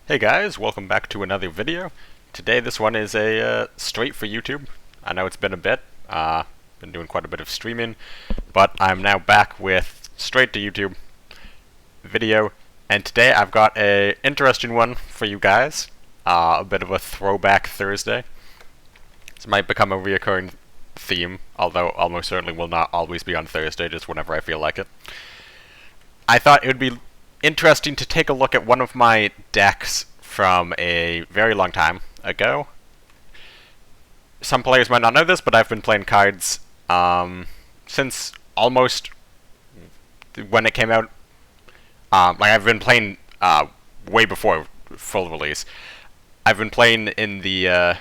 Hey guys, welcome back to another video. Today this one is a straight for YouTube. I know it's been a bit, been doing quite a bit of streaming, but I'm now back with straight to YouTube video, and today I've got a interesting one for you guys, a bit of a throwback Thursday. This might become a reoccurring theme, although almost certainly will not always be on Thursday, just whenever I feel like it. I thought it would be interesting to take a look at one of my decks from a very long time ago. Some players might not know this, but I've been playing cards since almost when it came out. I've been playing way before full release. I've been playing in the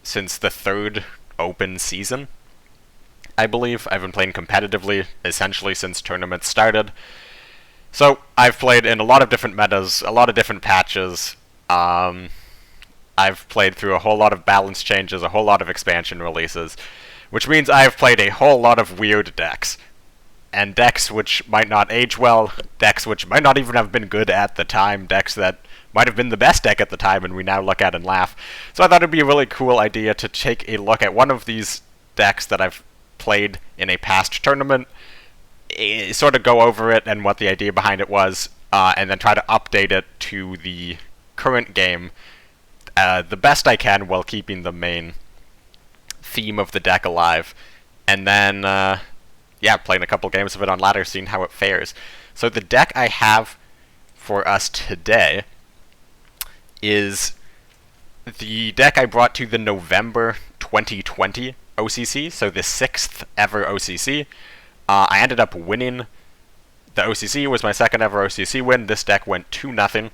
since the third open season, I believe. I've been playing competitively essentially since tournaments started. So, I've played in a lot of different metas, a lot of different patches. I've played through a whole lot of balance changes, a whole lot of expansion releases, which means I've played a whole lot of weird decks. And decks which might not age well, decks which might not even have been good at the time, decks that might have been the best deck at the time and we now look at and laugh. So I thought it'd be a really cool idea to take a look at one of these decks that I've played in a past tournament, sort of go over it and what the idea behind it was, and then try to update it to the current game the best I can while keeping the main theme of the deck alive. And then, yeah, playing a couple games of it on ladder, seeing how it fares. So the deck I have for us today is the deck I brought to the November 2020 OCC, so the 6th ever OCC. I ended up winning the OCC. It was my second ever OCC win. This deck went 2-0.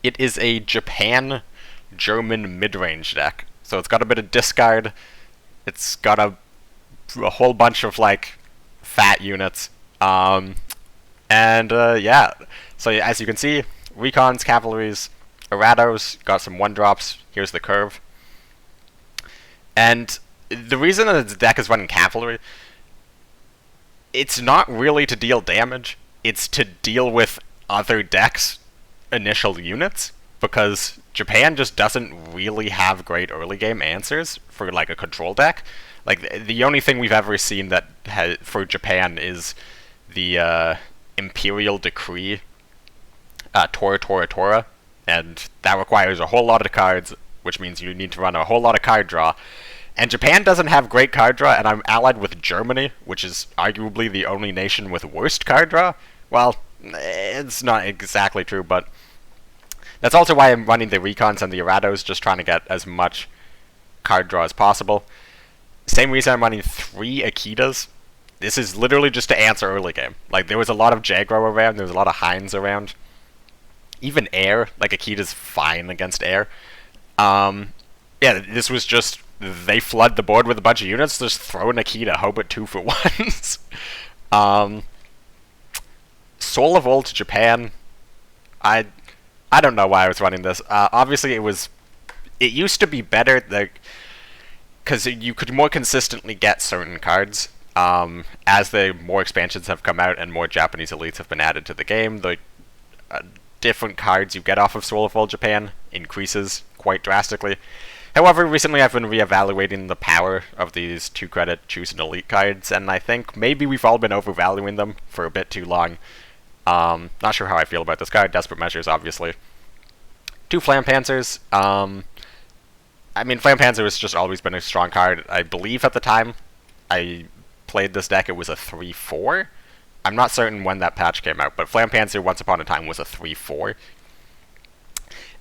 It is a Japan-German midrange deck. So it's got a bit of discard. It's got a whole bunch of, like, fat units. Yeah. So as you can see, Recons, Cavalries, Eratos, got some 1-drops. Here's the curve. And the reason that the deck is running Cavalry, it's not really to deal damage, it's to deal with other decks' initial units, because Japan just doesn't really have great early game answers for, like, a control deck. Like, the only thing we've ever seen that for Japan is the Imperial Decree, Tora, and that requires a whole lot of cards, which means you need to run a whole lot of card draw. And Japan doesn't have great card draw, and I'm allied with Germany, which is arguably the only nation with worst card draw. Well, it's not exactly true, but that's also why I'm running the Recons and the Eratos, just trying to get as much card draw as possible. Same reason I'm running 3 Akitas. This is literally just to answer early game. Like, there was a lot of Jagro around, there was a lot of Heinz around. Even Air, like, Akita's fine against Air. Yeah, this was just, they flood the board with a bunch of units, just throw an Akita, hope it 2-for-1s. Soul of Old Japan, I don't know why I was running this. Obviously it used to be better, because you could more consistently get certain cards. As the more expansions have come out and more Japanese elites have been added to the game, the different cards you get off of Soul of Old Japan increases quite drastically. However, recently I've been reevaluating the power of these 2-credit Choose an Elite cards, and I think maybe we've all been overvaluing them for a bit too long. Not sure how I feel about this card. Desperate Measures, obviously. 2 Flampanzers. I mean, Flampanzer has just always been a strong card. I believe at the time I played this deck, it was a 3-4. I'm not certain when that patch came out, but Flampanzer once upon a time was a 3-4.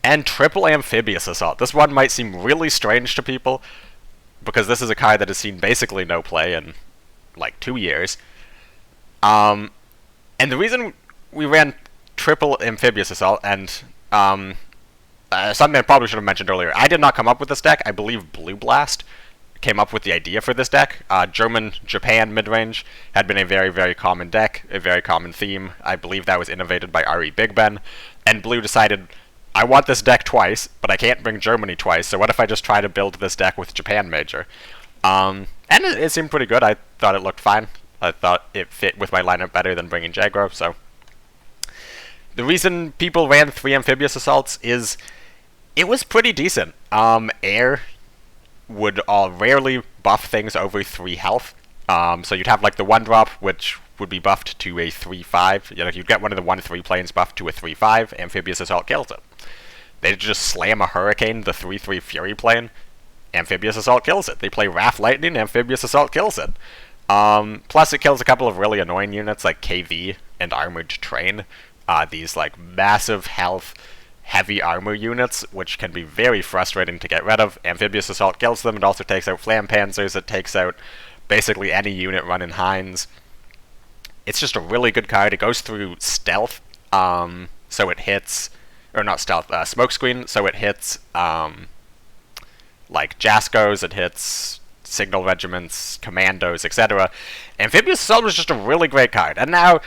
And Triple Amphibious Assault. This one might seem really strange to people, because this is a card that has seen basically no play in, like, 2 years. And the reason we ran Triple Amphibious Assault, and something I probably should have mentioned earlier, I did not come up with this deck. I believe Blue Blast came up with the idea for this deck. Japan midrange had been a very, very common deck, a very common theme. I believe that was innovated by R.E. Big Ben, and Blue decided, I want this deck twice, but I can't bring Germany twice, so what if I just try to build this deck with Japan Major? And it seemed pretty good. I thought it looked fine. I thought it fit with my lineup better than bringing Jagro, so the reason people ran 3 amphibious assaults is it was pretty decent. Air would rarely buff things over 3 health. So you'd have like the 1-drop, which would be buffed to a 3-5. You know, if you'd get one of the 1-3 planes buffed to a 3-5, amphibious assault kills it. They just slam a hurricane, the 3-3 fury plane, amphibious assault kills it. They play Wrath Lightning, amphibious assault kills it. Plus it kills a couple of really annoying units like KV and Armored Train. These like massive health, heavy armor units, which can be very frustrating to get rid of. Amphibious assault kills them. It also takes out Flampanzers. It takes out basically any unit running Hinds. It's just a really good card. It goes through stealth, so it hits, or not stealth, smokescreen, so it hits like Jaskos, it hits signal regiments, commandos, etc. Amphibious assault was just a really great card. And now,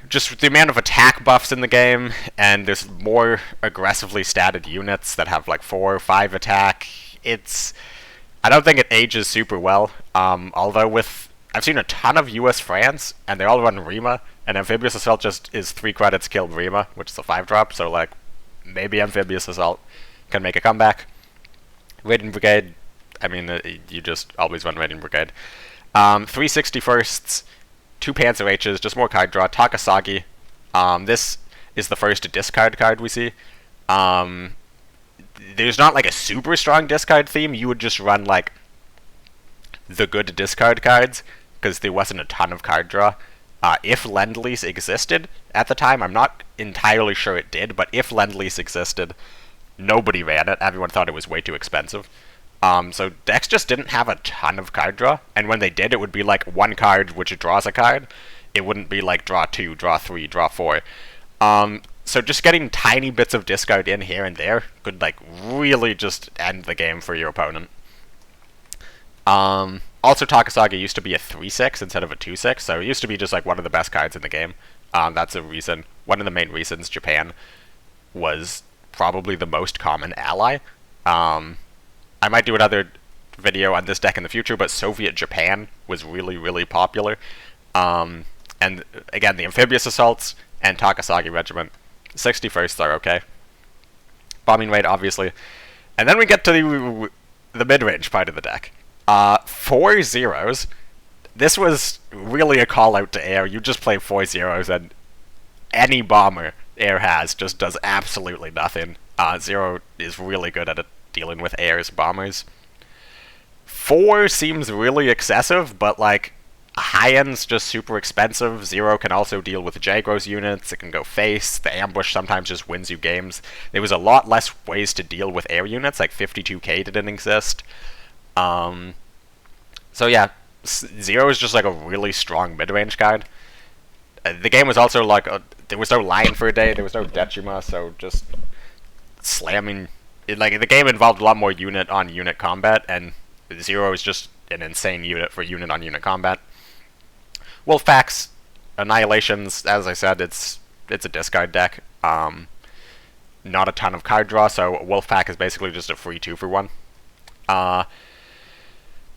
just the amount of attack buffs in the game, and there's more aggressively statted units that have like 4 or 5 attack, I don't think it ages super well, although I've seen a ton of US France, and they all run Rima, and Amphibious Assault just is 3 credits killed Rima, which is a 5-drop, so like, maybe Amphibious Assault can make a comeback. Raiding Brigade, I mean, you just always run Raiding Brigade. 361sts, 2 Panzer H's, just more card draw. Takasagi, this is the first discard card we see. There's not like a super strong discard theme. You would just run like the good discard cards because there wasn't a ton of card draw. If Lend-Lease existed at the time, I'm not entirely sure it did, but if Lend-Lease existed, nobody ran it. Everyone thought it was way too expensive. So decks just didn't have a ton of card draw, and when they did, it would be like 1 card which draws a card. It wouldn't be like draw 2, draw 3, draw 4. So just getting tiny bits of discard in here and there could like really just end the game for your opponent. Also, Takasagi used to be a 3-6 instead of a 2-6, so it used to be just like one of the best cards in the game. That's a reason, one of the main reasons Japan was probably the most common ally. I might do another video on this deck in the future, but Soviet Japan was really, really popular. And again, the Amphibious Assaults and Takasagi Regiment, 61st are okay. Bombing Raid, obviously. And then we get to the mid-range part of the deck. 4 zeros. This was really a call-out to Air. You just play 4 zeros, and any bomber Air has just does absolutely nothing. Zero is really good at dealing with Air's bombers. 4 seems really excessive, but like, high-end's just super expensive. 0 can also deal with Jagros units. It can go face. The ambush sometimes just wins you games. There was a lot less ways to deal with air units, like 52k didn't exist. So yeah, 0 is just like a really strong mid-range card. The game was also like, there was no line for a day, there was no Decima, so just slamming... Like, the game involved a lot more unit-on-unit combat, and 0 is just an insane unit for unit-on-unit combat. Wolfpack's Annihilations, as I said, it's a discard deck. Not a ton of card draw, so Wolfpack is basically just a free 2-for-1.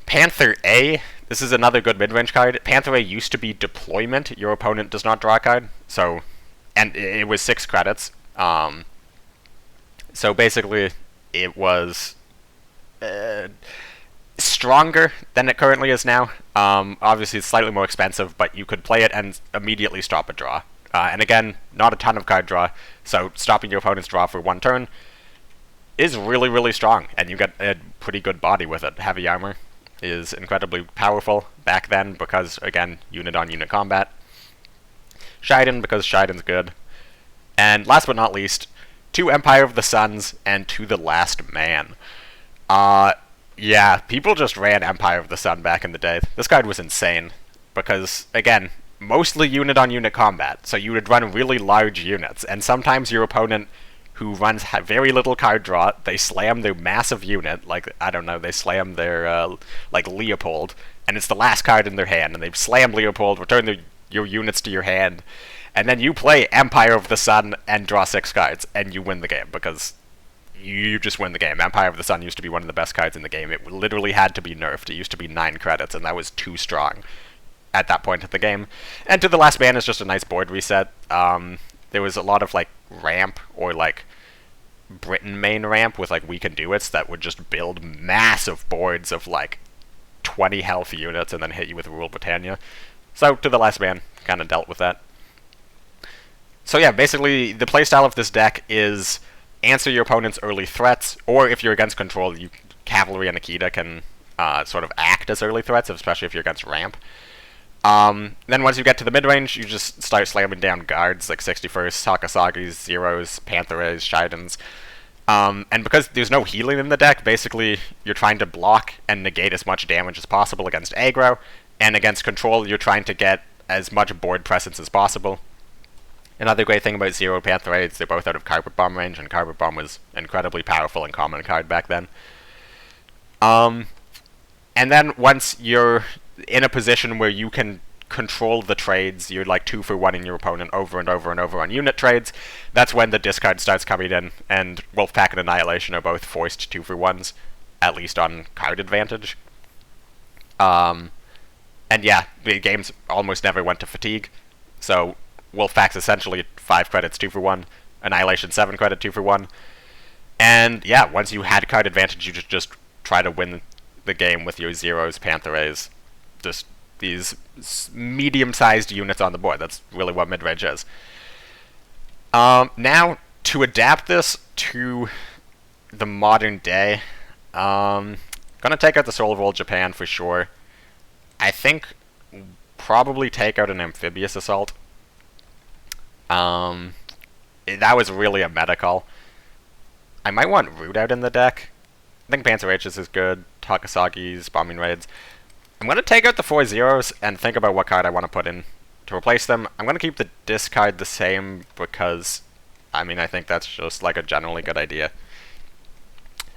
Panther A, this is another good mid-range card. Panther A used to be Deployment, your opponent does not draw a card, so, and it was 6 credits. So basically, it was stronger than it currently is now. Obviously, it's slightly more expensive, but you could play it and immediately stop a draw. And again, not a ton of card draw, so stopping your opponent's draw for 1 turn is really, really strong, and you get a pretty good body with it. Heavy armor is incredibly powerful back then because, again, unit-on-unit combat. Shiden, because Shiden's good. And last but not least, 2 Empire of the Suns and To the Last Man. Yeah, people just ran Empire of the Sun back in the day. This card was insane, because, again, mostly unit-on-unit combat, so you would run really large units, and sometimes your opponent, who runs very little card draw, they slam their massive unit, like, I don't know, they slam their, like, Leopold, and it's the last card in their hand, and they slam Leopold, return your units to your hand, and then you play Empire of the Sun and draw 6 cards, and you win the game, because you just win the game. Empire of the Sun used to be one of the best cards in the game. It literally had to be nerfed. It used to be 9 credits, and that was too strong at that point of the game. And To the Last Man is just a nice board reset. there was a lot of like ramp or like Britain main ramp with like we can do it's that would just build massive boards of like 20 health units and then hit you with Rule Britannia. So to the last man, kind of dealt with that. So yeah, basically the playstyle of this deck is answer your opponent's early threats, or if you're against control, you Cavalry and Nikita can sort of act as early threats, especially if you're against ramp. Then once you get to the mid-range, you just start slamming down guards like 61st, Takasagi's, Zeros, Panthera's, Shidens. And because there's no healing in the deck, basically you're trying to block and negate as much damage as possible against aggro, and against control you're trying to get as much board presence as possible. Another great thing about Zero Panthera is they're both out of Carpet Bomb range, and Carpet Bomb was incredibly powerful and common card back then. And then once you're in a position where you can control the trades, you're like 2-for-1-ing your opponent over and over and over on unit trades, that's when the discard starts coming in, and Wolfpack and Annihilation are both forced 2-for-1s, at least on card advantage. And yeah, the games almost never went to fatigue, so Wolfpack's essentially 5 credits 2-for-1, Annihilation 7 credit 2-for-1, and yeah, once you had card advantage, you just try to win the game with your Zeros, Panthera's, just these medium-sized units on the board. That's really what mid-range is. Now, to adapt this to the modern day, gonna take out the Soul of Old Japan for sure. I think probably take out an Amphibious Assault. That was really a meta call. I might want Root out in the deck. I think Panzer H's is good, Takasagi's, Bombing Raids. I'm going to take out the 4 Zeros and think about what card I want to put in to replace them. I'm going to keep the discard the same because, I mean, I think that's just like a generally good idea.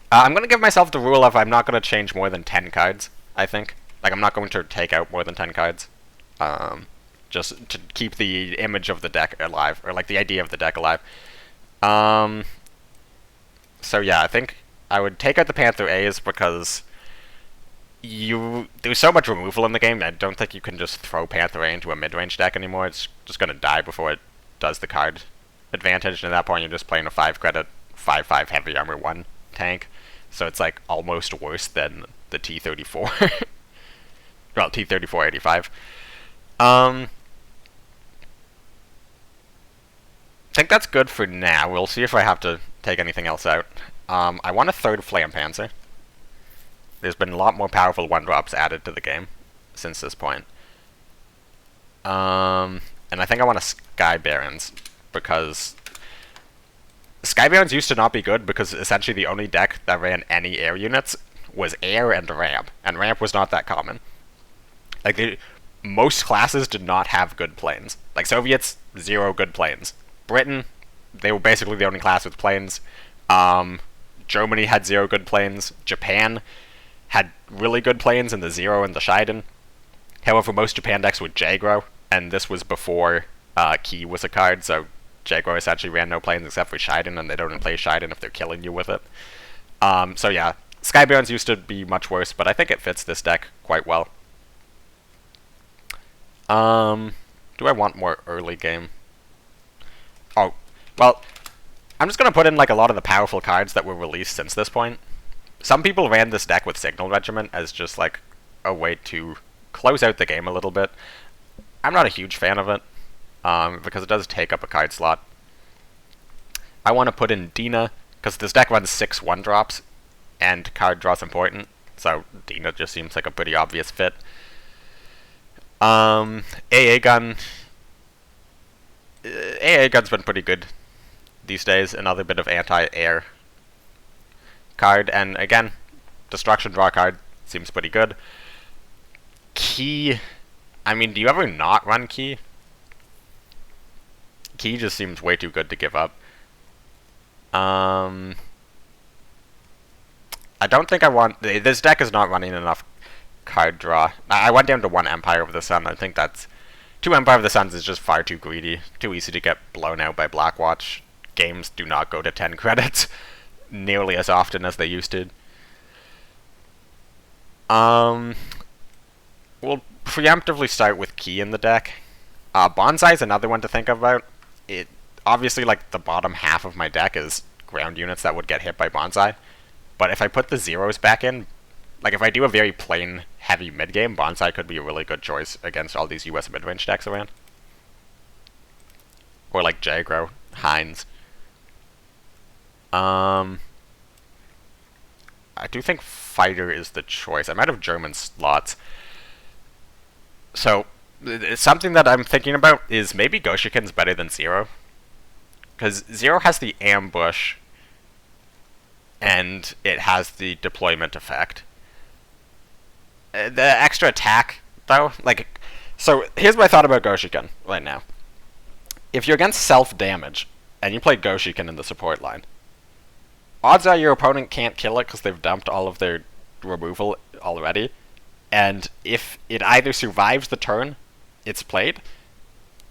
I'm going to give myself the rule of I'm not going to change more than 10 cards, I think. Like, I'm not going to take out more than 10 cards. Just to keep the image of the deck alive, or like the idea of the deck alive. So yeah, I think I would take out the Panther A's because there's so much removal in the game, I don't think you can just throw Panther A into a mid-range deck anymore. It's just going to die before it does the card advantage, and at that point you're just playing a 5-credit, 5/5 Heavy Armor 1 tank. So it's like almost worse than the T-34. Well, T-34-85. I think that's good for now. We'll see if I have to take anything else out. I want a 3rd Flam Panzer. There's been a lot more powerful 1-drops added to the game since this point. And I think I want a Sky Barons, because Sky Barons used to not be good because essentially the only deck that ran any air units was air and ramp was not that common. Like, most classes did not have good planes. Like, Soviets, 0 good planes. Britain, they were basically the only class with planes. Germany had 0 good planes. Japan had really good planes in the Zero and the Shiden. However, most Japan decks were Jagro, and this was before Key was a card, so Jagro essentially ran no planes except for Shiden, and they don't play Shiden if they're killing you with it. So yeah, Sky Barons used to be much worse, but I think it fits this deck quite well. Do I want more early game? Oh, well, I'm just going to put in like a lot of the powerful cards that were released since this point. Some people ran this deck with Signal Regiment as just like a way to close out the game a little bit. I'm not a huge fan of it, because it does take up a card slot. I want to put in Dina, because this deck runs 6 1-drops, and card draw's important, so Dina just seems like a pretty obvious fit. AA Gun. AA Gun's been pretty good these days, another bit of anti-air card, and again, Destruction draw card seems pretty good. Key, I mean, do you ever not run Key? Key just seems way too good to give up. I don't think I want, this deck is not running enough card draw. I went down to 1 Empire of the Sun. I think that's 2 Empire of the Suns is just far too greedy, too easy to get blown out by Blackwatch. Games do not go to 10 credits nearly as often as they used to. We'll preemptively start with Key in the deck. Bonsai is another one to think about. obviously, like, the bottom half of my deck is ground units that would get hit by Bonsai. But if I put the zeros back in, like, if I do a very plain, heavy mid-game, Bonsai could be a really good choice against all these US mid-range decks around. Or, like, Jagro, Heinz. I do think Fighter is the choice. I might have German slots. So, something that I'm thinking about is maybe Goshikin's better than Zero. Because Zero has the ambush, and it has the deployment effect. The extra attack, though, like... So, here's my thought about Goshikin right now. If you're against self-damage, and you play Goshikin in the support line, odds are your opponent can't kill it because they've dumped all of their removal already. And if it either survives the turn it's played,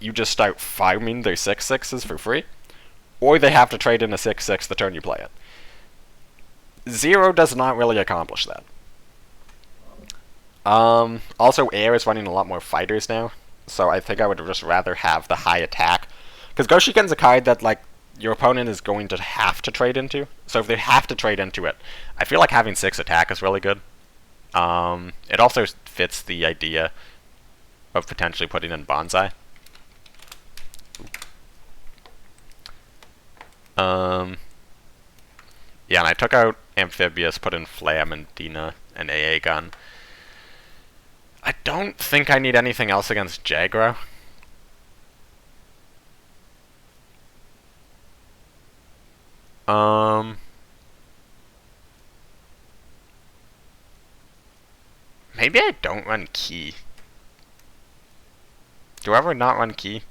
you just start farming their 6/6s for free, or they have to trade in a 6/6 the turn you play it. Zero does not really accomplish that. Also, Air is running a lot more fighters now, so I think I would just rather have the high attack. Because Goshikin's a card that, like, your opponent is going to have to trade into. So if they have to trade into it, I feel like having 6 attack is really good. It also fits the idea of potentially putting in Bonsai. Yeah, and I took out Amphibious, put in Flam and Dina and AA Gun. I don't think I need anything else against Jagro. Maybe I don't run Key. Do I ever not run Key?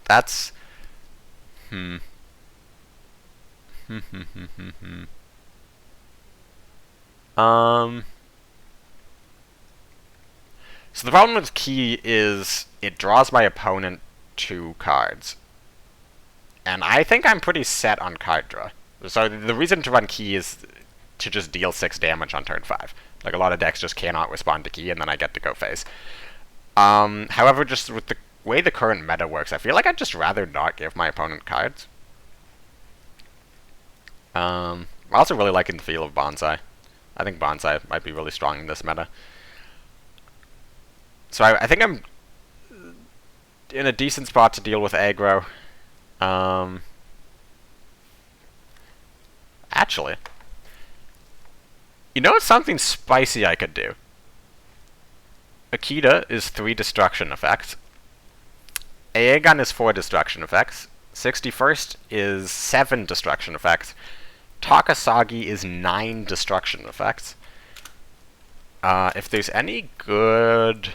That's... So the problem with Key is it draws my opponent 2 cards. And I think I'm pretty set on card draw. So the reason to run Key is to just deal 6 damage on turn 5. Like, a lot of decks just cannot respond to Key, and then I get to go face. However, just with the way the current meta works, I feel like I'd just rather not give my opponent cards. I'm also really liking the feel of Bonsai. I think Bonsai might be really strong in this meta. So I think I'm in a decent spot to deal with aggro. Actually, you know what's something spicy I could do? Akita is 3 destruction effects. AA Gun is 4 destruction effects. 61st is 7 destruction effects. Takasagi is 9 destruction effects. If there's any good...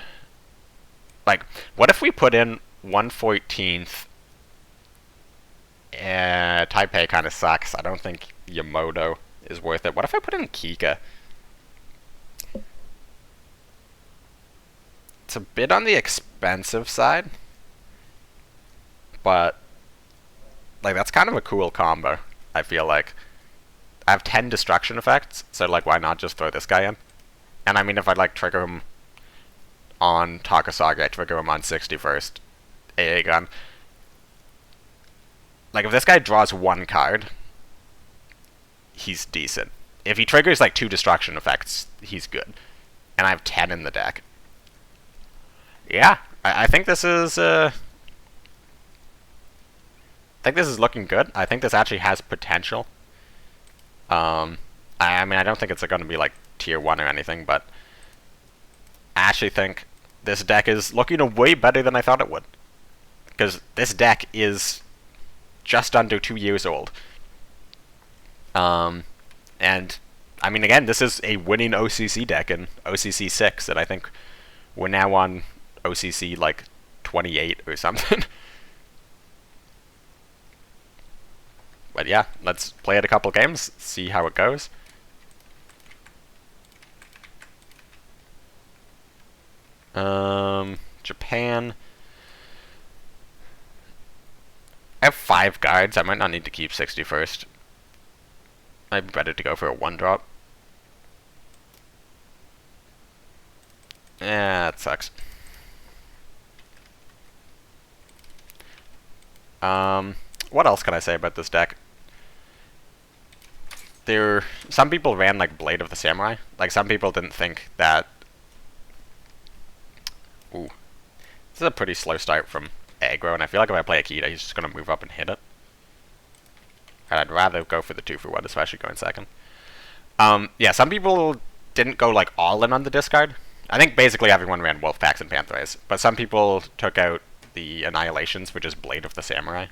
Like, what if we put in 1/14th? Taipei kind of sucks. I don't think Yamoto is worth it. What if I put in Kika? It's a bit on the expensive side, but like that's kind of a cool combo, I feel like. I have 10 destruction effects, so like why not just throw this guy in? And I mean, if I like trigger him on Takasagi, I trigger him on 61st AA Gun. Like, if this guy draws 1 card, he's decent. If he triggers, like, 2 destruction effects, he's good. And I have 10 in the deck. Yeah, I think this is, I think this is looking good. I think this actually has potential. I mean, I don't think it's going to be, like, tier 1 or anything, but I actually think this deck is looking way better than I thought it would. Because this deck is just under 2 years old. And, I mean, again, this is a winning OCC deck in OCC 6, and I think we're now on OCC, like, 28 or something. But yeah, let's play it a couple games, see how it goes. Japan. I have 5 guards. I might not need to keep 61st. I'd be better to go for a 1-drop. Yeah, that sucks. What else can I say about this deck? Some people ran like Blade of the Samurai. Like some people didn't think that. Ooh, this is a pretty slow start from aggro, and I feel like if I play Akita, he's just gonna move up and hit it. And I'd rather go for the 2-for-1, especially going second. Yeah, some people didn't go like all in on the discard. I think basically everyone ran Wolf Packs and Panthers, but some people took out the Annihilations, which is Blade of the Samurai.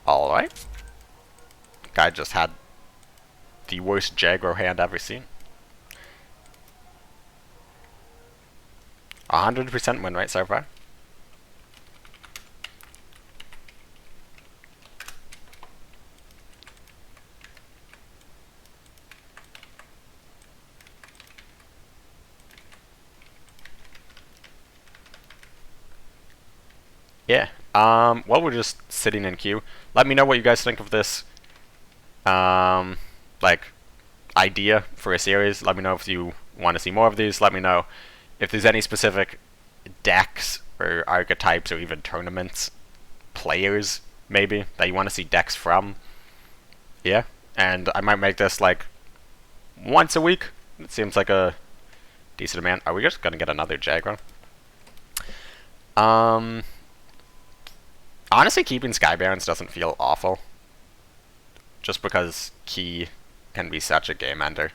Alright. Guy just had the worst Jaggro hand ever seen. 100% win rate so far. Yeah. While we're just sitting in queue, let me know what you guys think of this, like, idea for a series. Let me know if you want to see more of these. Let me know if there's any specific decks or archetypes or even tournaments, players, maybe, that you want to see decks from. Yeah. And I might make this, like, once a week. It seems like a decent amount. Are we just gonna get another Jaggro? Honestly, keeping Sky Barons doesn't feel awful. Just because Key can be such a game ender.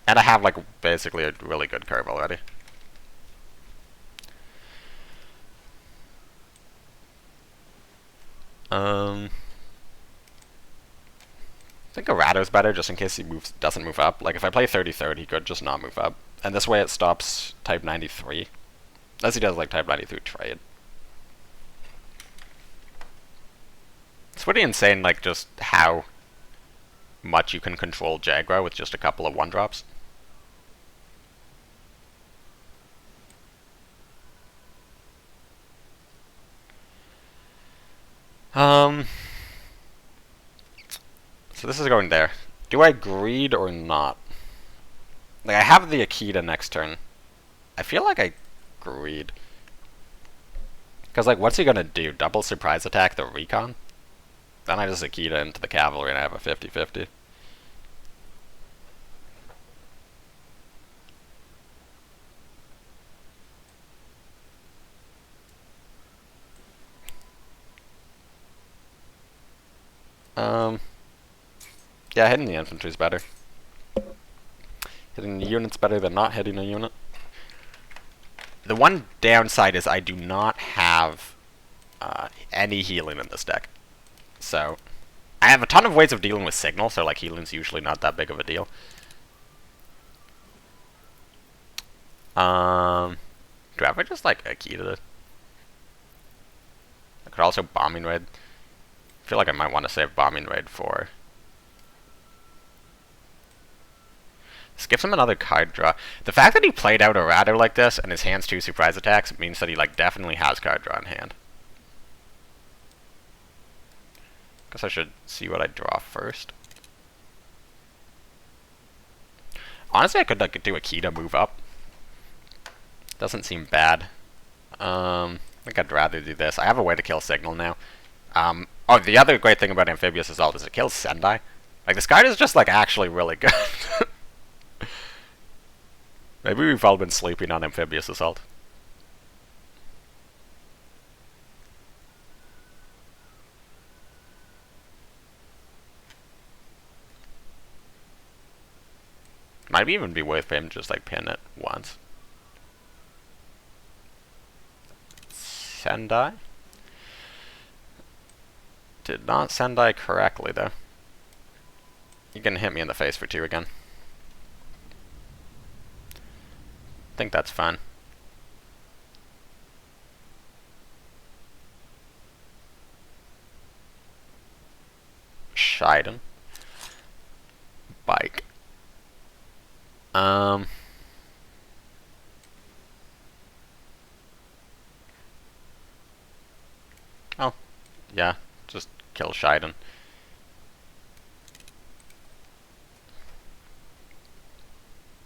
And I have, like, basically a really good curve already. I think Arado's better just in case he doesn't move up. Like, if I play 30-30, he could just not move up. And this way it stops type 93. Unless he does, like, type 93 trade. It's pretty insane, like, just how much you can control Jaggro with just a couple of 1-drops. So this is going there. Do I greed or not? Like, I have the Akita next turn. I feel like I greed. Because, like, what's he gonna do? Double surprise attack the recon? Then I just Akita into the cavalry and I have a 50-50. Yeah, hitting the infantry's better. Hitting the unit's better than not hitting a unit. The one downside is I do not have any healing in this deck. So, I have a ton of ways of dealing with signal, so like healing's usually not that big of a deal. Do I ever just like Akita it? I could also bombing raid. I feel like I might want to save bombing raid for. This gives him another card draw. The fact that he played out a Radar like this and his hand's 2 surprise attacks means that he like definitely has card draw in hand. Guess I should see what I draw first. Honestly, I could like do Akita move up. Doesn't seem bad. I think I'd rather do this. I have a way to kill Signal now. Oh, the other great thing about Amphibious Assault is it kills Sendai. Like, this card is just, like, actually really good. Maybe we've all been sleeping on Amphibious Assault. Might even be worth him just, like, pin it once. Sendai? Did not Sendai correctly, though. You can hit me in the face for 2 again. I think that's fine. Scheiden. Bike. Oh, yeah, just kill Shiden.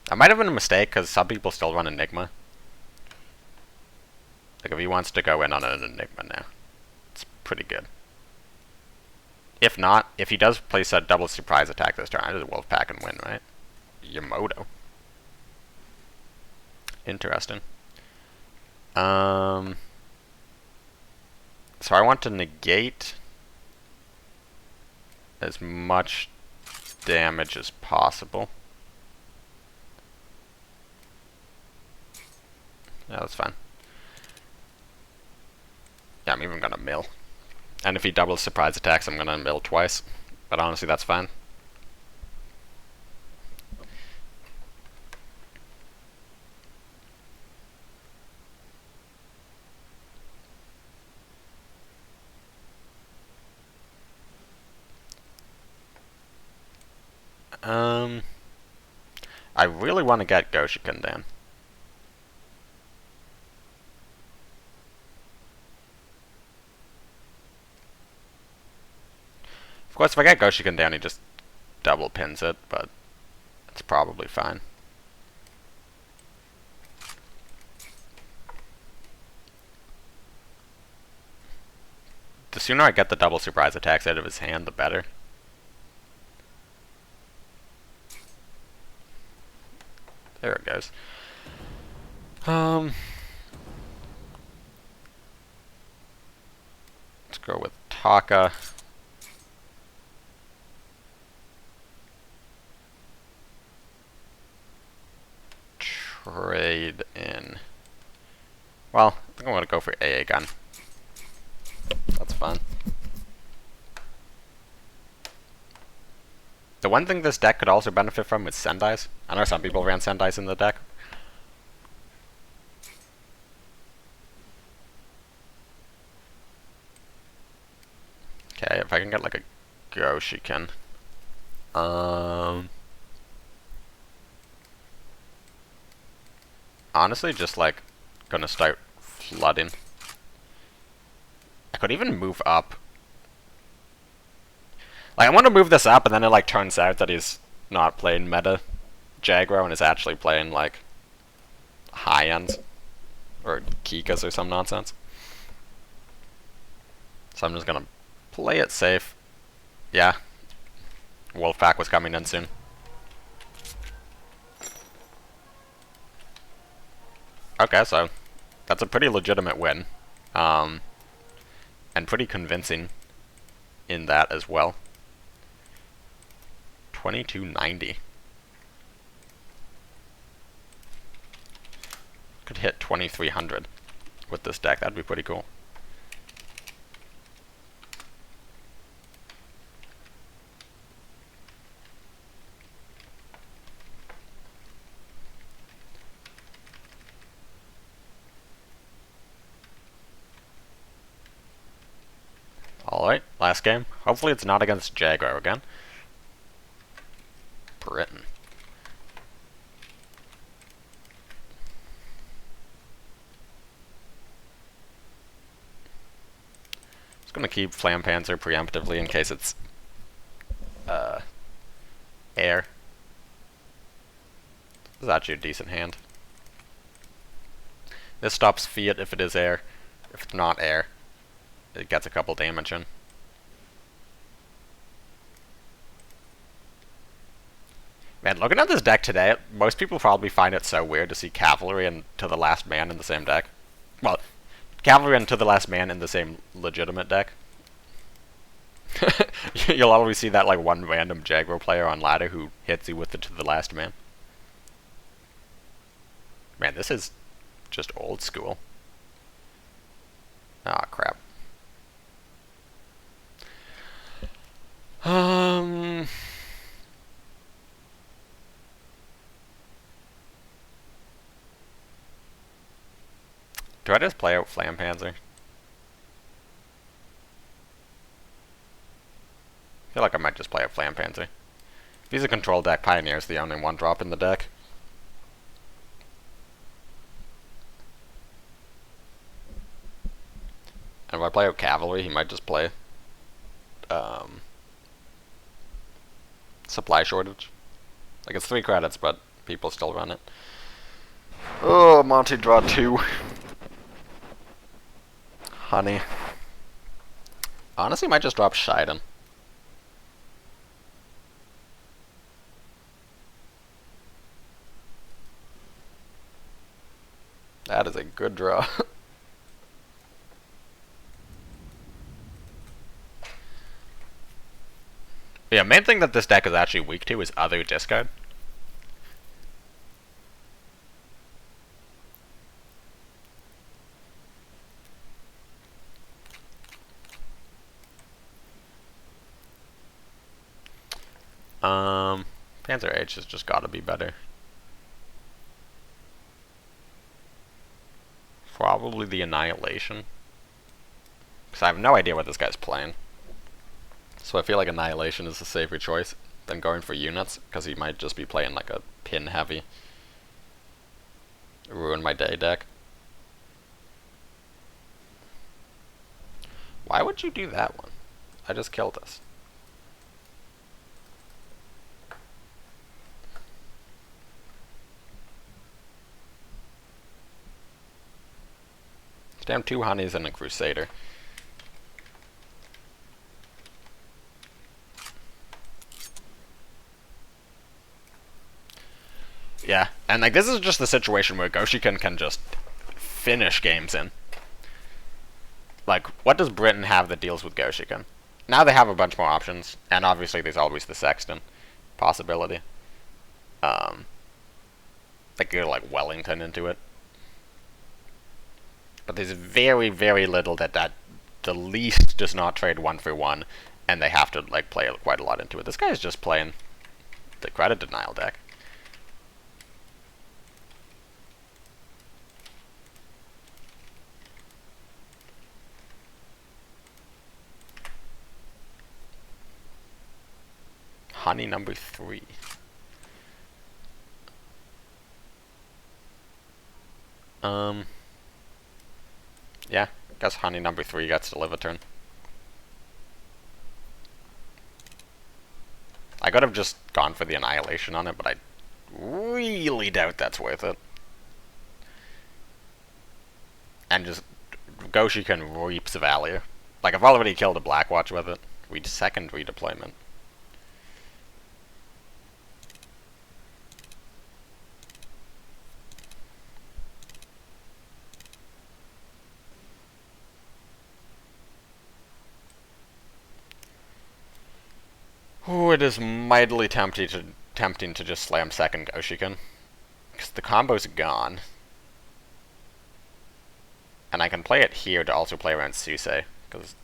That might have been a mistake, because some people still run Enigma. Like, if he wants to go in on an Enigma now, it's pretty good. If not, if he does place a double surprise attack this turn, I just Wolfpack and win, right? Yamoto. Interesting. So I want to negate as much damage as possible. Yeah, that's fine. Yeah, I'm even gonna mill. And if he doubles surprise attacks, I'm gonna mill twice. But honestly, that's fine. I really want to get Goshiken down. Of course, if I get Goshiken down, he just double pins it, but it's probably fine. The sooner I get the double surprise attacks out of his hand, the better. There it goes. Let's go with Taka. Trade in. Well, I think I'm gonna go for AA gun. That's fun. The one thing this deck could also benefit from is Sendais. I know some people ran Sendais in the deck. Okay, if I can get like a Goshiken. Honestly, just like gonna start flooding. I could even move up. Like, I want to move this up, and then it like turns out that he's not playing meta Jagro and is actually playing like high end or Kikas or some nonsense. So I'm just gonna play it safe. Yeah, Wolfpack was coming in soon. Okay, so that's a pretty legitimate win, and pretty convincing in that as well. 2290. Could hit 2300 with this deck. That'd be pretty cool. Alright, last game. Hopefully it's not against Jagro again. Britain. Just gonna keep Flampanzer preemptively in case it's air. This is actually a decent hand. This stops Fiat if it is air. If it's not air, it gets a couple damage in. Man, looking at this deck today, most people probably find it so weird to see Cavalry and To the Last Man in the same deck. Well, Cavalry and To the Last Man in the same legitimate deck. You'll always see that like one random Jagro player on ladder who hits you with the To the Last Man. Man, this is just old school. Ah, crap. Do I just play out Flampanzer? I feel like I might just play out Flampanzer. If he's a control deck, Pioneer's the only one drop in the deck. And if I play out Cavalry, he might just play Supply Shortage. Like, it's 3 credits, but people still run it. Oh, Monty draw 2. Honey. Honestly, might just drop Shiden. That is a good draw. Yeah, main thing that this deck is actually weak to is other discard. Panzer H has just gotta be better. Probably the Annihilation. Because I have no idea what this guy's playing. So I feel like Annihilation is a safer choice than going for units, because he might just be playing like a pin heavy Ruin My Day deck. Why would you do that one? I just killed us. Damn, 2 honeys and a Crusader. Yeah, and like this is just the situation where Goshikin can just finish games in. Like, what does Britain have that deals with Goshikin? Now they have a bunch more options, and obviously there's always the Sexton possibility. They could go like Wellington into it. But there's very, very little that the least does not trade 1 for 1, and they have to like play quite a lot into it. This guy is just playing the credit denial deck. Honey number 3. Yeah, guess honey number 3 gets to live a turn. I could have just gone for the Annihilation on it, but I really doubt that's worth it. And just Goshikin reaps value. Like, I've already killed a Blackwatch with it. We'd second redeployment. Ooh, it is mightily tempting to just slam second Goshikin. Because the combo's gone. And I can play it here to also play around Susei. Because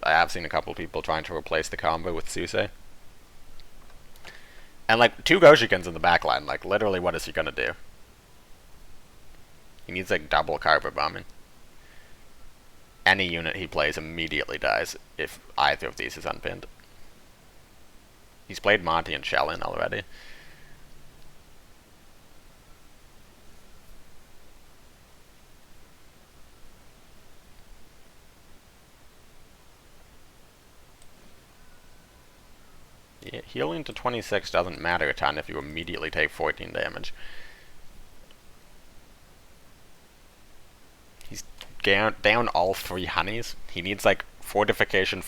I have seen a couple people trying to replace the combo with Susei. And like, 2 Goshikins in the backline, like literally what is he gonna do? He needs like double carpet bombing. Any unit he plays immediately dies if either of these is unpinned. He's played Monty and Shellin already. Yeah, healing to 26 doesn't matter a ton if you immediately take 14 damage. He's down all 3 honeys. He needs like fortification,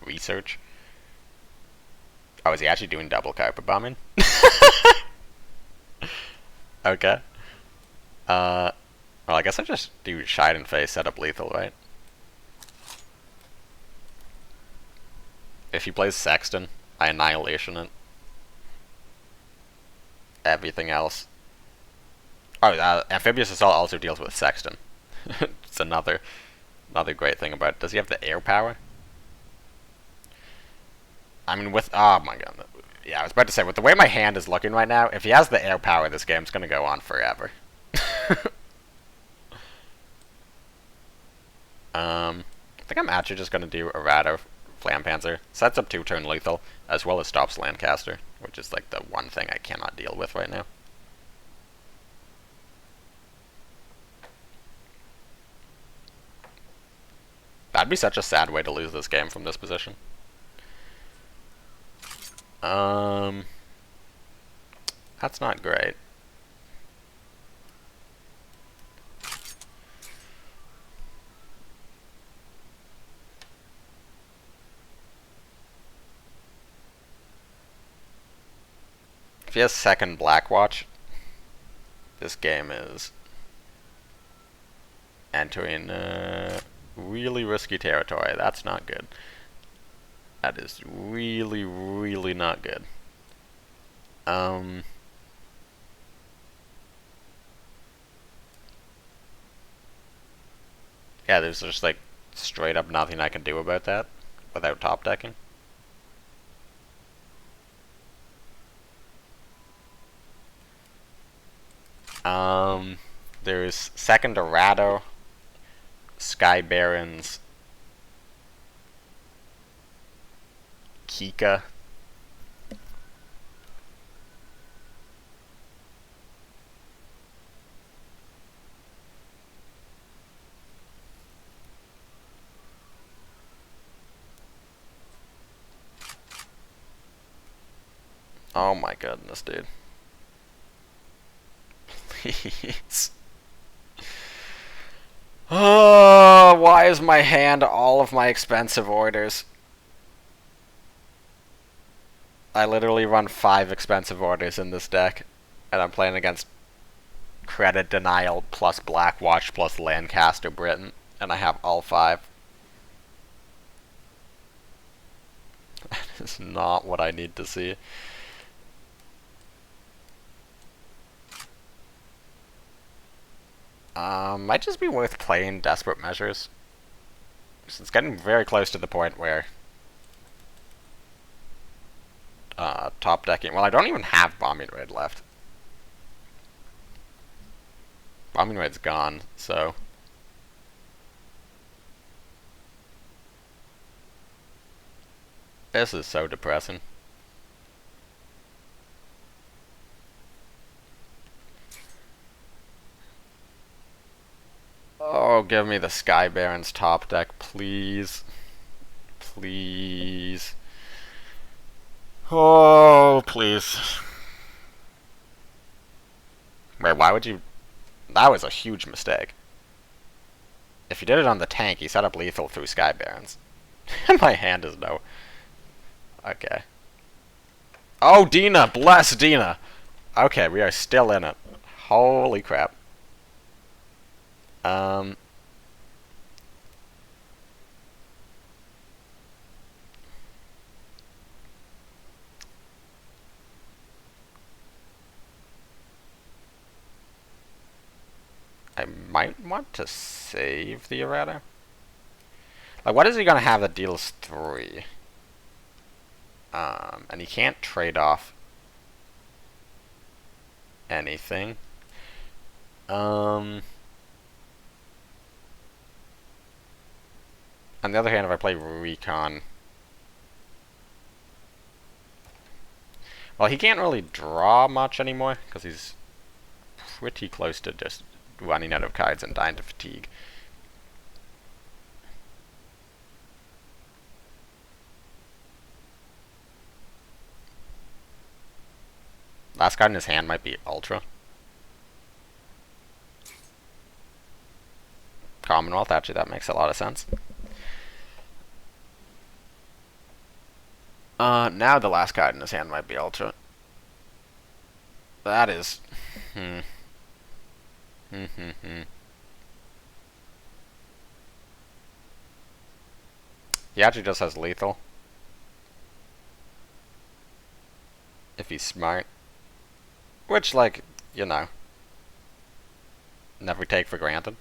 research. Oh, is he actually doing double carpet bombing? Okay. Well, I guess I just do Shide and Face, set up lethal, right? If he plays Sexton, I Annihilation it. Everything else. Oh, Amphibious Assault also deals with Sexton. It's another great thing about it. Does he have the air power? I mean, oh my god. Yeah, I was about to say, with the way my hand is looking right now, if he has the air power, this game's gonna go on forever. I think I'm actually just gonna do Errata Flampanzer. Sets up 2-turn lethal, as well as stops Lancaster, which is like the one thing I cannot deal with right now. That'd be such a sad way to lose this game from this position. That's not great. If he has second Blackwatch, this game is entering really risky territory. That's not good. That is really, really not good. Yeah, there's just like straight up nothing I can do about that without top decking. There's second Errado, Sky Barons, Kika. Oh my goodness, dude. Please. Oh, why is my hand all of my expensive orders? I literally run 5 expensive orders in this deck, and I'm playing against Credit Denial plus Blackwatch plus Lancaster Britain, and I have all 5. That is not what I need to see. Might just be worth playing Desperate Measures. It's getting very close to the point where top decking. Well, I don't even have Bombing Raid left. Bombing Raid's gone, so this is so depressing. Oh, give me the Sky Barons top deck, please. Please. Oh, please. Wait, why would you... That was a huge mistake. If you did it on the tank, you set up lethal through Sky Barons. My hand is no... Okay. Oh, Dina! Bless Dina! Okay, we are still in it. Holy crap. I might want to save the errata. Like, what is he gonna have that deals 3? And he can't trade off anything. On the other hand, if I play Recon... Well, he can't really draw much anymore, because he's pretty close to just running out of cards and dying to fatigue. Last card in his hand might be Ultra. Commonwealth, actually, that makes a lot of sense. Now the last card in his hand might be Ultra. That is... He actually just has lethal. If he's smart. Which, like, you know, never take for granted.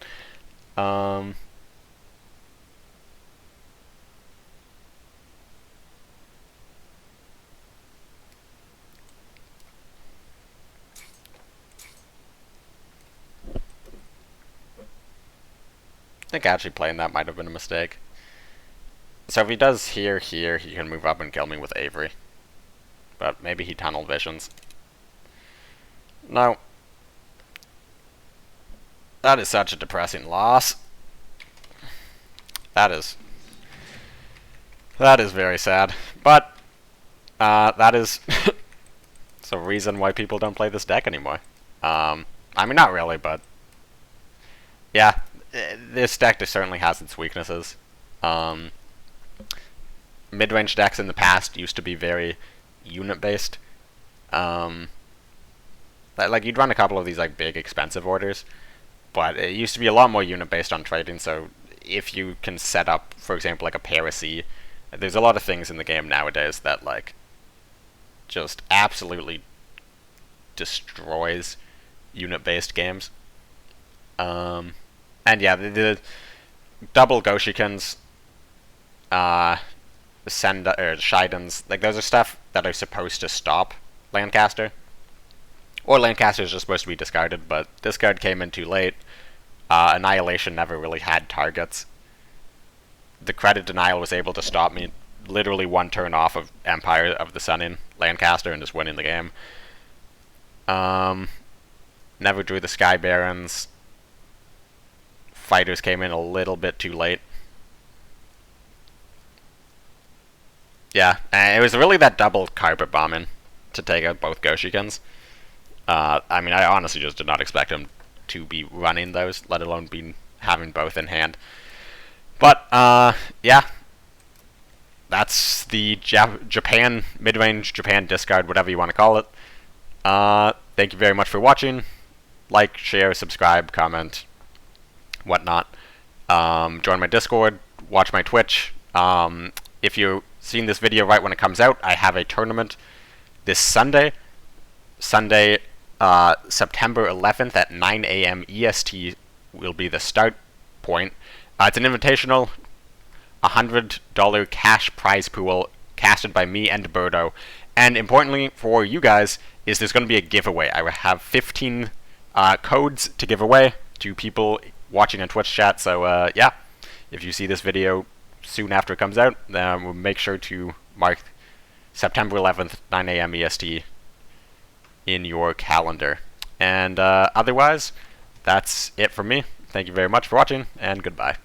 I think actually playing that might have been a mistake. So if he does here, he can move up and kill me with Avery. But maybe he tunnel visions. No. That is such a depressing loss. That is That is very sad. But, that is the reason why people don't play this deck anymore. I mean, not really, but yeah, this deck certainly has its weaknesses. Mid-range decks in the past used to be very unit-based. Like, you'd run a couple of these, like, big, expensive orders, but it used to be a lot more unit-based on trading, so if you can set up, for example, like a Paracy, there's a lot of things in the game nowadays that, like, just absolutely destroys unit-based games. And yeah, the double Goshikins, Shidens, like, those are stuff that are supposed to stop Lancaster. Or Lancaster is just supposed to be discarded, but this card came in too late. Annihilation never really had targets. The Credit Denial was able to stop me literally one turn off of Empire of the Sun in Lancaster and just winning the game. Never drew the Sky Barons. Fighters came in a little bit too late. Yeah, and it was really that double Carpet Bombing to take out both Goshikins. I mean, I honestly just did not expect him to be running those, let alone be having both in hand. But, yeah. That's the Japan, mid-range Japan discard, whatever you want to call it. Thank you very much for watching. Like, share, subscribe, comment, whatnot. Join my Discord, watch my Twitch. If you're seeing this video right when it comes out, I have a tournament this Sunday. September 11th at 9 a.m. EST will be the start point. It's an invitational, $100 cash prize pool casted by me and Birdo. And importantly for you guys, is there's going to be a giveaway. I will have 15 codes to give away to people watching in Twitch chat. So yeah, if you see this video soon after it comes out, then we'll make sure to mark September 11th, 9 a.m. EST in your calendar. And otherwise, that's it from me. Thank you very much for watching, and goodbye.